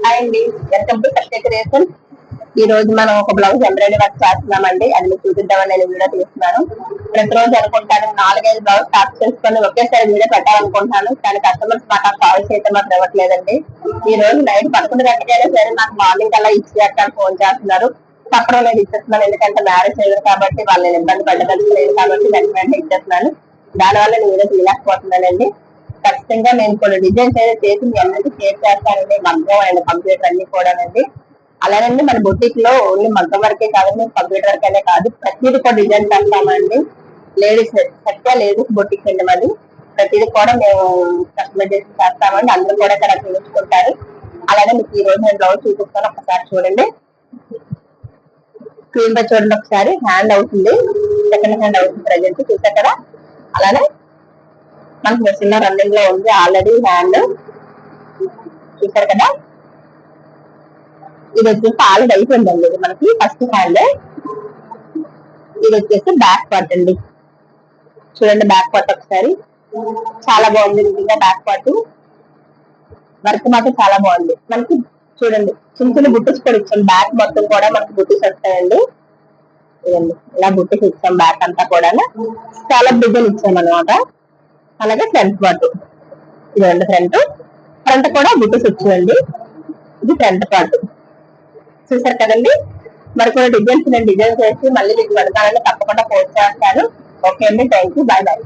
Hi అండి, welcome to Satya creation. ఈ రోజు మనం ఒక బ్లౌజ్ ఎంబ్రాయిడరీ వర్క్ చేస్తున్నామండి. అది మీకు చూపిద్దామని నేను వీడియో తీస్తున్నాను. ప్రతిరోజు అనుకుంటాను 4-5 బ్లౌజ్ స్టార్ట్ చేసుకొని ఒకేసారి వీడియో పెట్టాలనుకుంటున్నాను. కానీ కస్టమర్స్ మాకు కాల్ చేయడం మాకు ఇవ్వట్లేదండి. ఈ రోజు నైట్ 11 గంటలకైనా సరే నాకు మార్నింగ్ అలా ఇచ్చేస్తాను ఫోన్ చేస్తున్నారు. తప్పడం లేదు, ఇచ్చేస్తున్నాను. ఎందుకంటే మ్యారేజ్ లేదు కాబట్టి వాళ్ళని ఇబ్బంది పడ్డదలేదు కాబట్టి వెంటనే ఇచ్చేస్తున్నాను. దానివల్ల నేను వీడియో తీయలేకపోతున్నానండి. ఖచ్చితంగా నేను కొన్ని డిజైన్స్ అయితే చేసి మీ అందరికీ షేర్ చేస్తానండి. మగ్గం అండ్ కంప్యూటర్ అన్ని కూడానండి. అలానండి మన బొటిక్ లో ఓన్లీ మగ్గం వరకే కాదండి, కంప్యూటర్ వర్క్ అనే కాదు, ప్రతిదీ కూడా డిజైన్ చేస్తామండి. లేడీస్ సత్య లేడీస్ బొటిక్ అండి మాది. ప్రతిదీ కూడా మేము కస్టమైజేషన్ చేస్తామండి. అందరూ కూడా ఇక్కడ చూసుకుంటారు. అలానే మీకు ఈ రోజు నేను బ్లౌజ్ చూపిస్తాను, ఒకసారి చూడండి. స్క్రీన్ పై చూడండి ఒకసారి. హ్యాండ్ అవుతుంది, సెకండ్ హ్యాండ్ అవుతుంది ప్రజెంట్ చూసా కదా. అలానే మనకు చిన్న రన్నింగ్ లో ఉంది ఆల్రెడీ హ్యాండ్ చూసారు కదా. ఇది వచ్చేసి ఆల్రెడీ అయిపోయిందండి. ఇది మనకి ఫస్ట్ హ్యాండ్. ఇది వచ్చేసి బ్యాక్ పార్ట్ అండి. చూడండి బ్యాక్ పార్ట్ ఒకసారి. చాలా బాగుంది నిజంగా. బ్యాక్ పార్ట్ వర్క్ మాత్రం చాలా బాగుంది. మనకి చూడండి చిన్న చిన్న బుట్టిస్ కూడా ఇచ్చాం. బ్యాక్ మొత్తం కూడా మనకి బుట్టిస్ వస్తాయండి. ఇదండి ఇలా బుట్టిస్ ఇచ్చాం. బ్యాక్ అంతా కూడా చాలా డిజైన్ ఇచ్చాం అనమాట. అలాగే ఫ్రంట్ పార్ట్, ఇదండి ఫ్రంట్ కూడా బుట్టిస్ వచ్చాయండి. ఇది ఫ్రంట్ పార్ట్ చూసారు కదండి. మరి కొన్ని డిజైన్స్ నేను డిజైన్ చేసి మళ్ళీ మీకు పెడతానని తప్పకుండా పోస్ట్ చేస్తాను. ఓకే అండి, థ్యాంక్ యూ, బాయ్ బాయ్.